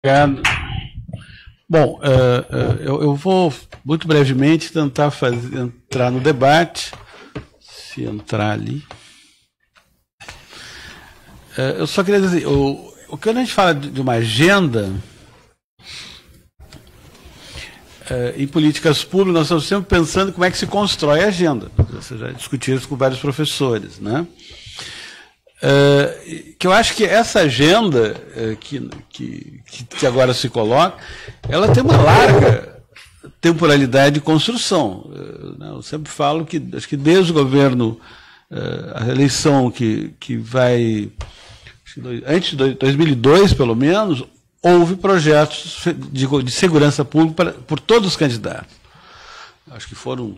Obrigado. Bom, eu vou muito brevemente tentar entrar no debate, se entrar ali. Eu só queria dizer, quando a gente fala de uma agenda em políticas públicas, nós estamos sempre pensando como é que se constrói a agenda. Você já discutiu isso com vários professores, né? Que eu acho que essa agenda que agora se coloca, ela tem uma larga temporalidade de construção. Eu sempre falo que, acho que desde o governo, a eleição que vai, antes de 2002, pelo menos, houve projetos de segurança pública por todos os candidatos. Acho que foram,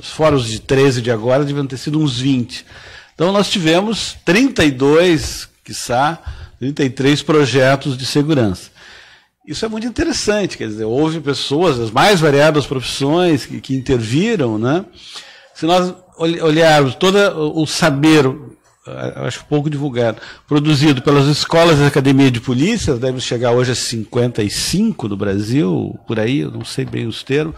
fora os de 13 de agora, deviam ter sido uns 20. Então, nós tivemos 32, quiçá, 33 projetos de segurança. Isso é muito interessante, quer dizer, houve pessoas, as mais variadas profissões que interviram, né? Se nós olharmos todo o saber, acho pouco divulgado, produzido pelas escolas e academias de polícia, deve chegar hoje a 55 no Brasil, por aí, eu não sei bem os termos,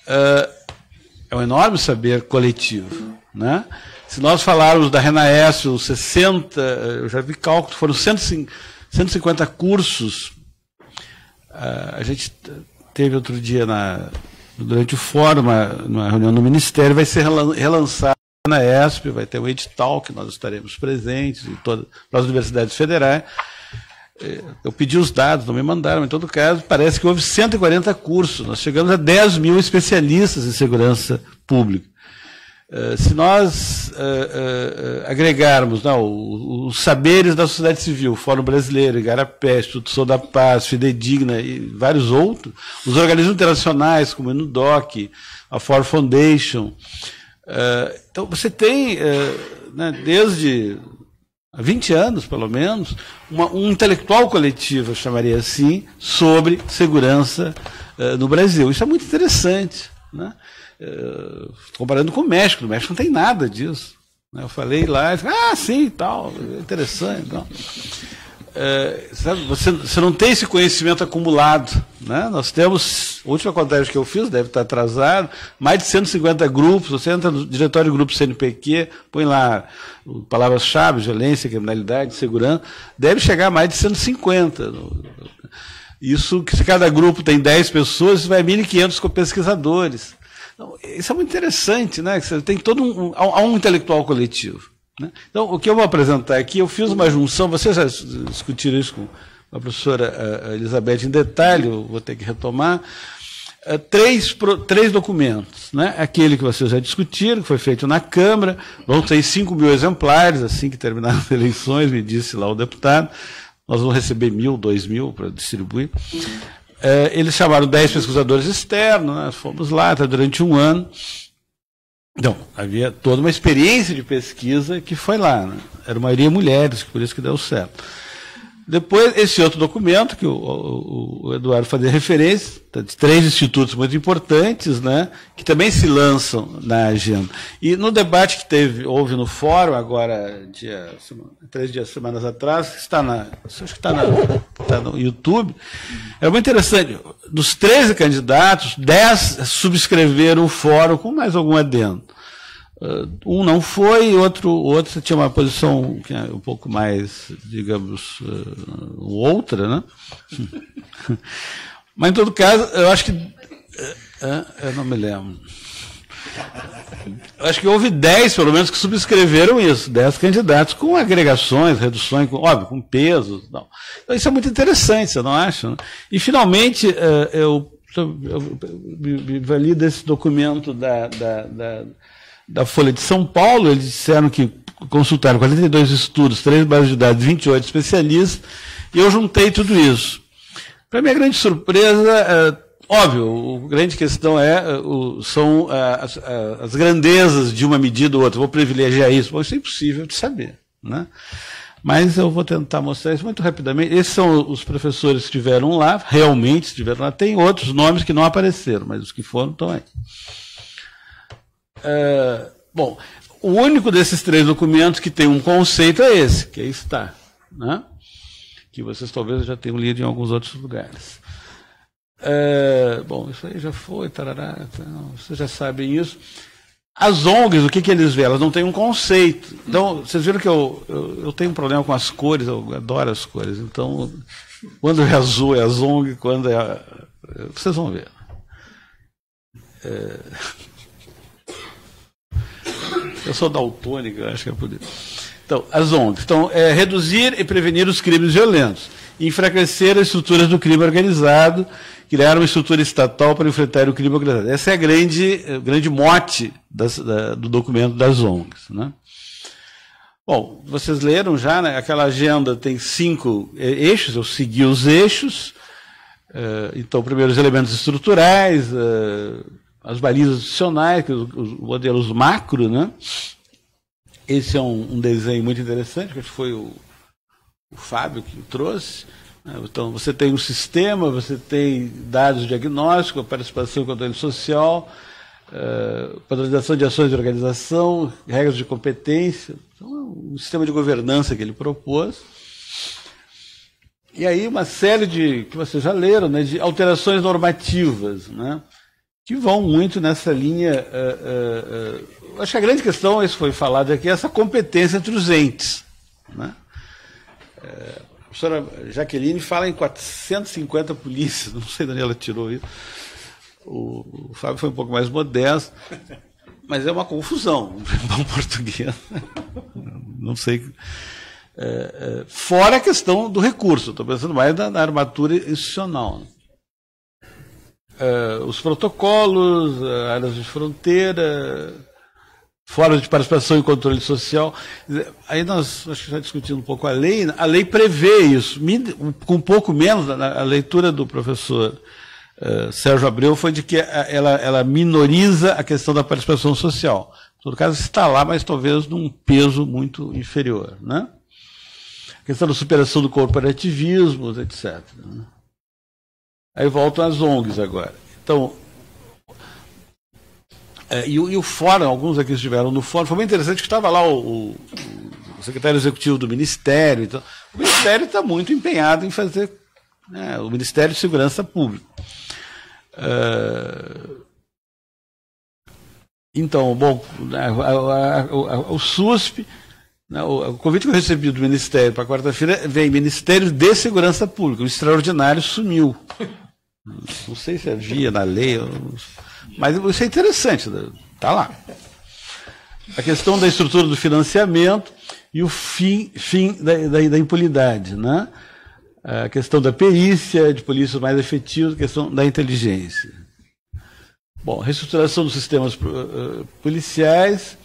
é um enorme saber coletivo, né? Se nós falarmos da RENAESP, 60, eu já vi cálculo, foram 150 cursos. A gente teve outro dia, durante o fórum, numa reunião no Ministério, vai ser relançado a RENAESP, vai ter um edital que nós estaremos presentes em todas as universidades federais. Eu pedi os dados, não me mandaram, mas em todo caso, parece que houve 140 cursos. Nós chegamos a 10 mil especialistas em segurança pública. Se nós agregarmos os saberes da sociedade civil, Fórum Brasileiro, Igarapé, Instituto Sou da Paz, Fidedigna e vários outros, os organismos internacionais como o ENUDOC, a Ford Foundation, então você tem, desde há 20 anos, pelo menos, um intelectual coletivo, eu chamaria assim, sobre segurança no Brasil. Isso é muito interessante, né? Comparando com o México não tem nada disso. Eu falei lá, sim, tal, interessante. Então, sabe, você não tem esse conhecimento acumulado, né? Nós temos, a última contagem que eu fiz, deve estar atrasado, mais de 150 grupos. Você entra no diretório do grupo CNPq, põe lá palavras-chave, violência, criminalidade, segurança, deve chegar a mais de 150. Isso, que se cada grupo tem 10 pessoas, isso vai a 1.500 pesquisadores. Então, isso é muito interessante, né? Você tem há um intelectual coletivo, né? Então, o que eu vou apresentar aqui, eu fiz uma junção, vocês já discutiram isso com a professora Elizabeth em detalhe, eu vou ter que retomar, três documentos, né? Aquele que vocês já discutiram, que foi feito na Câmara, vão ter 5 mil exemplares, assim que terminarem as eleições, me disse lá o deputado, nós vamos receber 1.000, 2.000 para distribuir. Eles chamaram 10 pesquisadores externos, nós fomos lá durante um ano. Então, havia toda uma experiência de pesquisa que foi lá, né? Era a maioria mulheres, por isso que deu certo. Depois, esse outro documento, que o Eduardo fazia referência, de 3 institutos muito importantes, né, que também se lançam na agenda. E no debate que houve no fórum, agora, 3 semanas atrás, acho que está no YouTube, era muito interessante. Dos 13 candidatos, 10 subscreveram o fórum com mais algum adendo. Um não foi, outro tinha uma posição que é um pouco mais, digamos, outra, né? Mas, em todo caso, eu acho que... eu não me lembro. Acho que houve 10, pelo menos, que subscreveram isso, 10 candidatos, com agregações, reduções, óbvio, com pesos. Não. Então, isso é muito interessante, você não acha? Né? E, finalmente, eu me vali desse documento da Folha de São Paulo. Eles disseram que consultaram 42 estudos, 3 bases de dados, 28 especialistas, e eu juntei tudo isso. Para minha grande surpresa, óbvio, a grande questão são as grandezas de uma medida ou outra. Vou privilegiar isso, mas isso é impossível de saber, né? Mas eu vou tentar mostrar isso muito rapidamente. Esses são os professores que estiveram lá, realmente estiveram lá. Tem outros nomes que não apareceram, mas os que foram estão aí. Bom, o único desses 3 documentos que tem um conceito é esse, que aí está, né? que vocês talvez já tenham lido em alguns outros lugares. Bom, isso aí já foi, tarará, então, vocês já sabem isso. As ONGs, o que eles veem? Elas não têm um conceito. Então, vocês viram que eu tenho um problema com as cores, eu adoro as cores. Então, quando é azul é as ONG, quando é... Vocês vão ver. Eu sou daltônico, eu acho que é por isso. Então, as ONGs. Então, reduzir e prevenir os crimes violentos. Enfraquecer as estruturas do crime organizado, criar uma estrutura estatal para enfrentar o crime organizado. Essa é o grande mote do documento das ONGs. Né? Bom, vocês leram já, né? Aquela agenda tem 5 eixos, eu segui os eixos. Então, primeiro, os elementos estruturais, as balizas adicionais, os modelos macro. Né? Esse é um desenho muito interessante, que foi o Fábio que trouxe. Então, você tem um sistema, você tem dados de diagnóstico, participação e controle social, padronização de ações de organização, regras de competência, então, um sistema de governança que ele propôs. E aí uma série que vocês já leram, né, de alterações normativas, né, que vão muito nessa linha. Acho que a grande questão, isso foi falado aqui, é essa competência entre os entes. Né? A professora Jaqueline fala em 450 polícias, não sei de onde ela tirou isso. O Fábio foi um pouco mais modesto, mas é uma confusão, em bom português. Não sei. Fora a questão do recurso, estou pensando mais na armatura institucional. Os protocolos, áreas de fronteira, formas de participação e controle social. Aí nós acho que já discutimos um pouco a lei prevê isso, com um pouco menos, a leitura do professor Sérgio Abreu foi de que ela minoriza a questão da participação social. Em todo caso, está lá, mas talvez num peso muito inferior. Né? A questão da superação do corporativismo, etc. Né? Aí voltam as ONGs agora. Então, e o fórum, alguns aqui estiveram no fórum, foi bem interessante que estava lá o secretário executivo do Ministério. Então, o Ministério está muito empenhado em fazer, né, o Ministério de Segurança Pública. Então, bom, o SUSP, né, o convite que eu recebi do Ministério para quarta-feira vem Ministério de Segurança Pública. O extraordinário sumiu. Não sei se havia na lei, mas isso é interessante, está lá. A questão da estrutura do financiamento e o fim da impunidade, né? A questão da perícia, de polícias mais efetivas, a questão da inteligência. Bom, reestruturação dos sistemas policiais.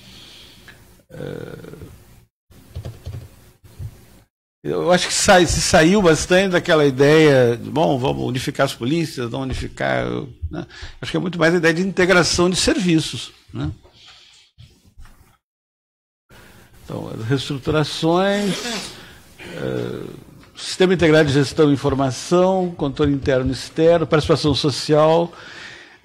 Eu acho que se saiu bastante daquela ideia de, bom, vamos unificar as polícias, vamos unificar... Né? Acho que é muito mais a ideia de integração de serviços. Né? Então, as reestruturações, sistema integrado de gestão e informação, controle interno e externo, participação social,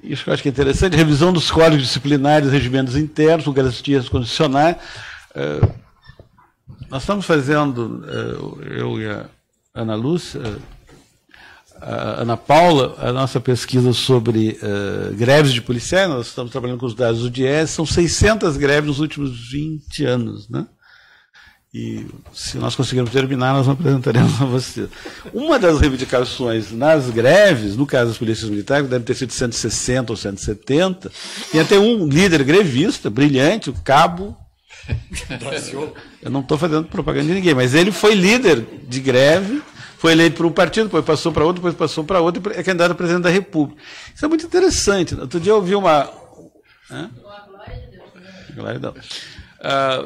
isso que eu acho que é interessante, revisão dos códigos disciplinares e regimentos internos, com garantias condicionais. Nós estamos fazendo, eu e a Ana Lúcia, a Ana Paula, a nossa pesquisa sobre greves de policiais. Nós estamos trabalhando com os dados do DIEESE, são 600 greves nos últimos 20 anos, né? E se nós conseguirmos terminar, nós apresentaremos a vocês. Uma das reivindicações nas greves, no caso das polícias militares, deve ter sido 160 ou 170, tem até um líder grevista, brilhante, o Cabo. Eu não estou fazendo propaganda de ninguém, mas ele foi líder de greve, foi eleito por um partido, depois passou para outro, depois passou para outro, e é candidato a presidente da República. Isso é muito interessante. Outro dia eu ouvi uma...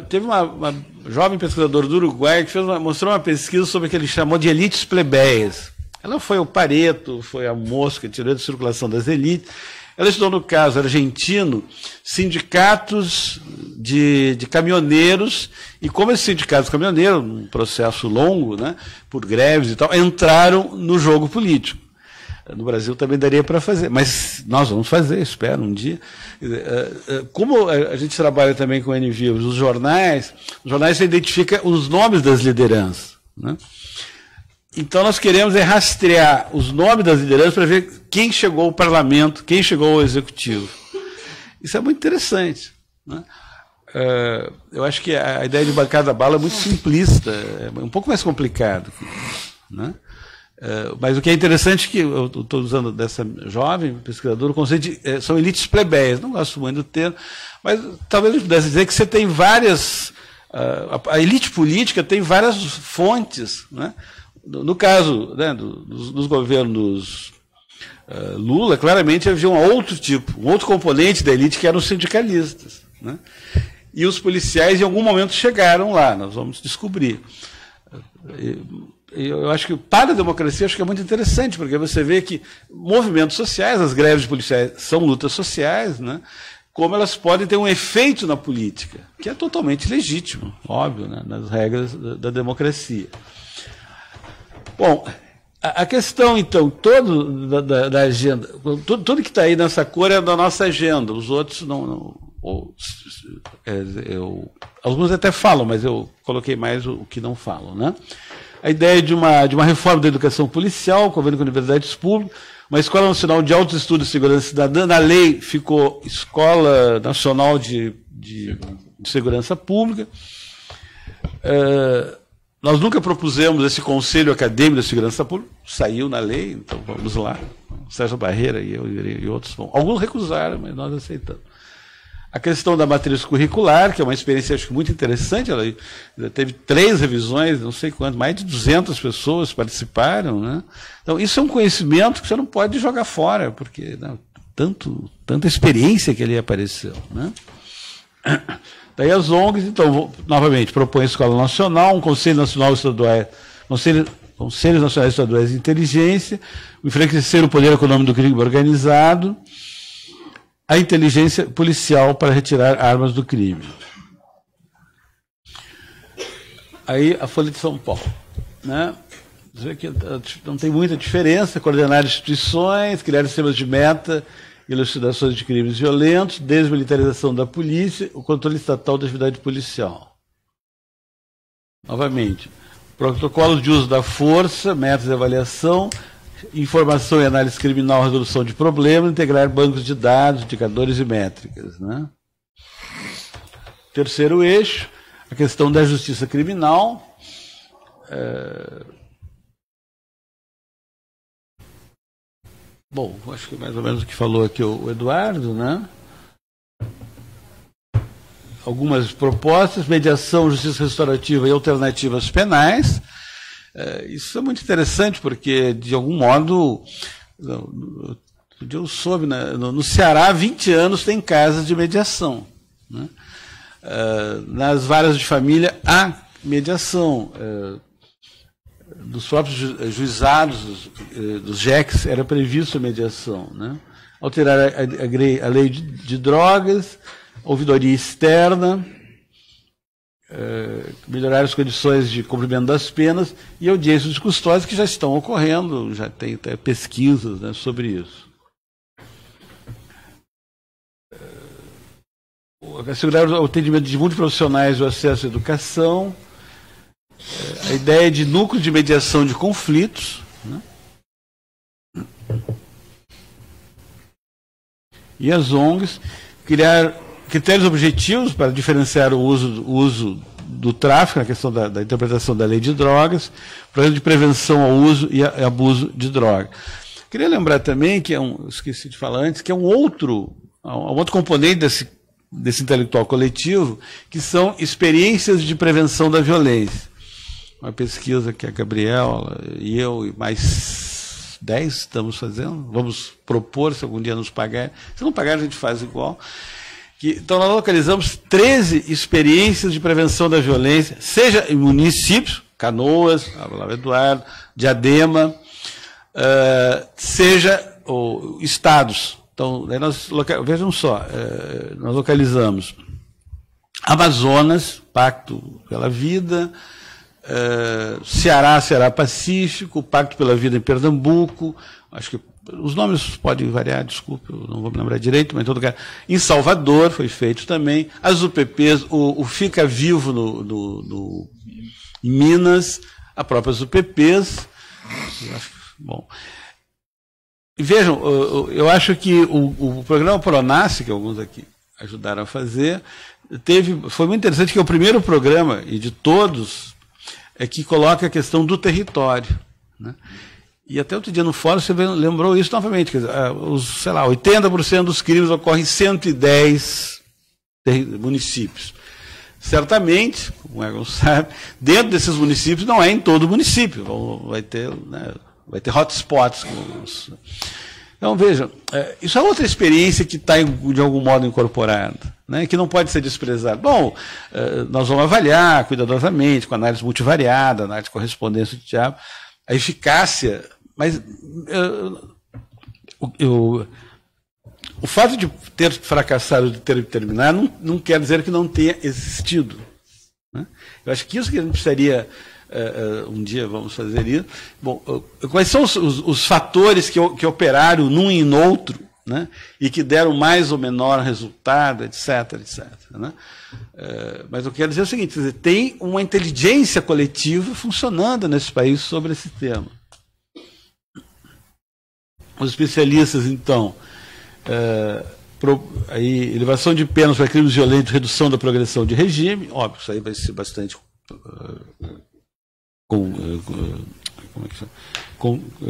teve uma jovem pesquisadora do Uruguai que mostrou uma pesquisa sobre o que ele chamou de elites plebeias. Ela foi o Pareto, foi a mosca, tirou da circulação das elites. Ela estudou, no caso argentino, sindicatos de caminhoneiros, e como esses sindicatos caminhoneiros, num processo longo, né, por greves e tal, entraram no jogo político. No Brasil também daria para fazer, mas nós vamos fazer, espero, um dia. Como a gente trabalha também com NVIOS, os jornais você identifica os nomes das lideranças. Né? Então nós queremos rastrear os nomes das lideranças para ver quem chegou ao parlamento, quem chegou ao executivo. Isso é muito interessante, né? Eu acho que a ideia de bancada bala é muito simplista, é um pouco mais complicado, né? Mas o que é interessante é que eu estou usando dessa jovem pesquisadora o conceito de são elites plebeias, não gosto muito do termo, mas talvez eu pudesse dizer que você tem várias, a elite política tem várias fontes, né? No caso, né, dos governos Lula, claramente havia um outro componente da elite que eram os sindicalistas, né? E os policiais em algum momento chegaram lá, nós vamos descobrir. Eu acho que para a democracia acho que é muito interessante, porque você vê que movimentos sociais, as greves de policiais são lutas sociais, né? Como elas podem ter um efeito na política, que é totalmente legítimo, óbvio, né, nas regras da democracia. Bom, a questão, então, todo da agenda, tudo que está aí nessa cor é da nossa agenda, os outros alguns até falam, mas eu coloquei mais o que não falam, né? A ideia de uma reforma da educação policial, convênio com universidades públicas, uma Escola Nacional de Altos Estudos e Segurança Cidadã, na lei ficou Escola Nacional de Segurança Pública. Nós nunca propusemos esse Conselho Acadêmico da Segurança Pública, saiu na lei, então vamos lá. O Sérgio Barreira e eu e outros. Bom, alguns recusaram, mas nós aceitamos. A questão da matriz curricular, que é uma experiência acho que muito interessante, ela teve 3 revisões, não sei quanto, mais de 200 pessoas participaram, né? Então, isso é um conhecimento que você não pode jogar fora, porque não, tanta experiência que ali apareceu, né? Daí as ONGs, então, novamente, propõe a Escola Nacional, um Conselho Nacional Estadual, Conselhos Nacionais Estaduais de Inteligência, enfraquecer o poder econômico do crime organizado, a inteligência policial para retirar armas do crime. Aí a Folha de São Paulo, né? Você vê que não tem muita diferença, coordenar instituições, criar sistemas de meta, elucidações de crimes violentos, desmilitarização da polícia, o controle estatal da atividade policial. Novamente, protocolos de uso da força, metas de avaliação, informação e análise criminal, resolução de problemas, integrar bancos de dados, indicadores e métricas, né? Terceiro eixo, a questão da justiça criminal. Bom, acho que mais ou menos o que falou aqui o Eduardo, né? Algumas propostas, mediação, justiça restaurativa e alternativas penais. Isso é muito interessante, porque, de algum modo, eu soube, né, no Ceará, há 20 anos tem casas de mediação, né? Nas varas de família há mediação. Dos próprios juizados, dos JECs, era previsto a mediação, né? Alterar a lei de drogas, ouvidoria externa, melhorar as condições de cumprimento das penas e audiências de custódia que já estão ocorrendo, já tem até pesquisas, né, sobre isso. Assegurar o atendimento de multiprofissionais e o acesso à educação, a ideia de núcleo de mediação de conflitos, né? E as ONGs, criar critérios objetivos para diferenciar o uso do tráfico, na questão da interpretação da lei de drogas, projeto de prevenção ao uso e abuso de droga. Queria lembrar também que esqueci de falar antes, que é um outro componente desse intelectual coletivo, que são experiências de prevenção da violência. Uma pesquisa que a Gabriela e eu e mais 10 estamos fazendo, vamos propor, se algum dia nos pagar. Se não pagar, a gente faz igual. Então, nós localizamos 13 experiências de prevenção da violência, seja em municípios, Canoas, Eduardo, Diadema, seja estados. Então, vejam só, nós localizamos Amazonas, Pacto pela Vida, Ceará Pacífico, Pacto pela Vida em Pernambuco, acho que os nomes podem variar, desculpe, eu não vou me lembrar direito, mas em todo lugar. Em Salvador foi feito também. As UPPs, o Fica Vivo em Minas, as próprias UPPs. Bom. E vejam, eu acho que o programa Pronace, que alguns aqui ajudaram a fazer, foi muito interessante, que é o primeiro programa, e de todos, que coloca a questão do território, né? E até outro dia no fórum você lembrou isso novamente, quer dizer, sei lá, 80% dos crimes ocorrem em 110 municípios. Certamente, como o Egon sabe, dentro desses municípios não é em todo o município, vai ter hotspots. Então, vejam, isso é outra experiência que está, de algum modo, incorporada, né, que não pode ser desprezada. Bom, nós vamos avaliar cuidadosamente, com análise multivariada, análise de correspondência de diabo, a eficácia, mas o fato de ter fracassado, de ter terminado, não quer dizer que não tenha existido, né? Eu acho que isso que a gente precisaria, um dia vamos fazer isso. Bom, quais são os fatores que operaram num e no outro, né, e que deram mais ou menor resultado, etc, etc, né? Mas eu quero dizer o seguinte, tem uma inteligência coletiva funcionando nesse país sobre esse tema. Os especialistas, então, aí, elevação de penas para crimes violentos, redução da progressão de regime, óbvio, isso aí vai ser bastante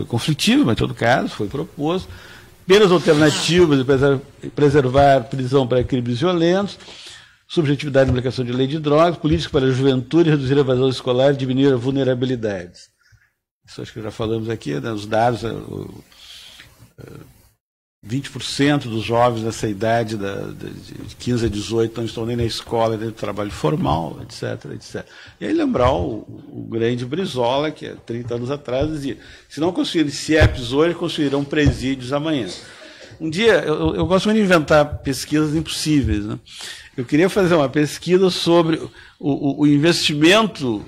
conflitivo, mas em todo caso, foi proposto. Penas alternativas de preservar prisão para crimes violentos, subjetividade na aplicação de lei de drogas, política para a juventude, reduzir a evasão escolar e diminuir a vulnerabilidade. Isso acho que já falamos aqui, né, os dados, 20% dos jovens nessa idade, de 15 a 18, não estão nem na escola, nem no trabalho formal, etc, etc. E aí lembrar o grande Brizola, que há 30 anos atrás dizia, se não construírem CIEPs hoje, construirão presídios amanhã. Um dia, eu gosto muito de inventar pesquisas impossíveis, né? Eu queria fazer uma pesquisa sobre o investimento,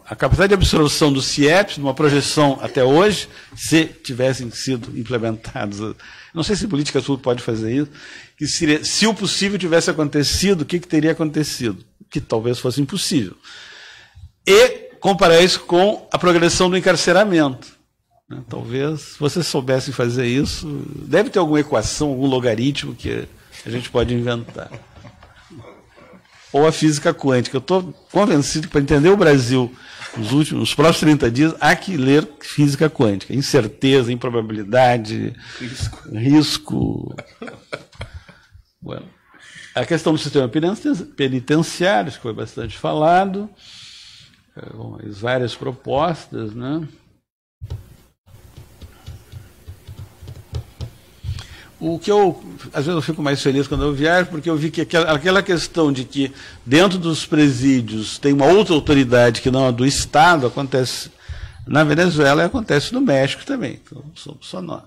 a capacidade de absorção dos CIEPs, numa projeção até hoje, se tivessem sido implementados. Não sei se política pública pode fazer isso, que seria, se o possível tivesse acontecido, o que teria acontecido? Que talvez fosse impossível. E comparar isso com a progressão do encarceramento. Talvez, se vocês soubessem fazer isso, deve ter alguma equação, algum logaritmo que a gente pode inventar. Ou a física quântica. Eu estou convencido que para entender o Brasil nos próximos 30 dias, há que ler física quântica. Incerteza, improbabilidade, risco. Bueno, a questão do sistema penitenciário, que foi bastante falado, várias propostas, né? O que às vezes eu fico mais feliz quando eu viajo, porque eu vi que aquela questão de que dentro dos presídios tem uma outra autoridade que não a do Estado, acontece na Venezuela e acontece no México também. Então, somos só nós.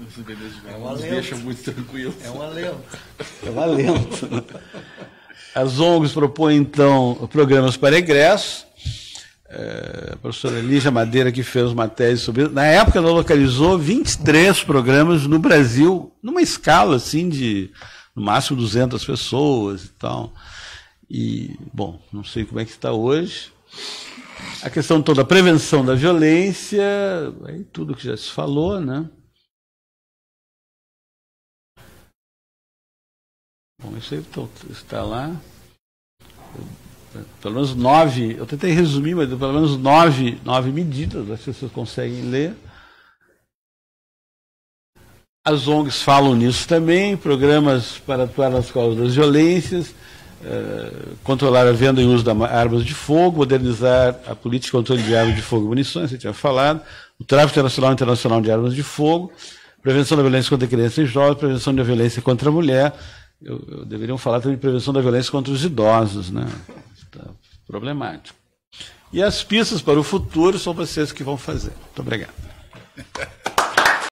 Nos deixa muito tranquilo. É um alento. É um alento. As ONGs propõem, então, programas para egresso. A professora Lígia Madeira, que fez uma tese sobre isso, na época ela localizou 23 programas no Brasil, numa escala assim de, no máximo, 200 pessoas e tal. E, bom, não sei como é que está hoje. A questão toda, a prevenção da violência, aí tudo que já se falou, né? Bom, isso aí está lá. Pelo menos 9, eu tentei resumir, mas pelo menos 9 medidas, as pessoas conseguem ler. As ONGs falam nisso também, programas para atuar nas causas das violências, controlar a venda e uso de armas de fogo, modernizar a política de controle de armas de fogo e munições, você tinha falado, o tráfico internacional de armas de fogo, prevenção da violência contra crianças e jovens, prevenção da violência contra a mulher, deveriam falar também de prevenção da violência contra os idosos, né? Está problemático. E as pistas para o futuro são vocês que vão fazer. Muito obrigado.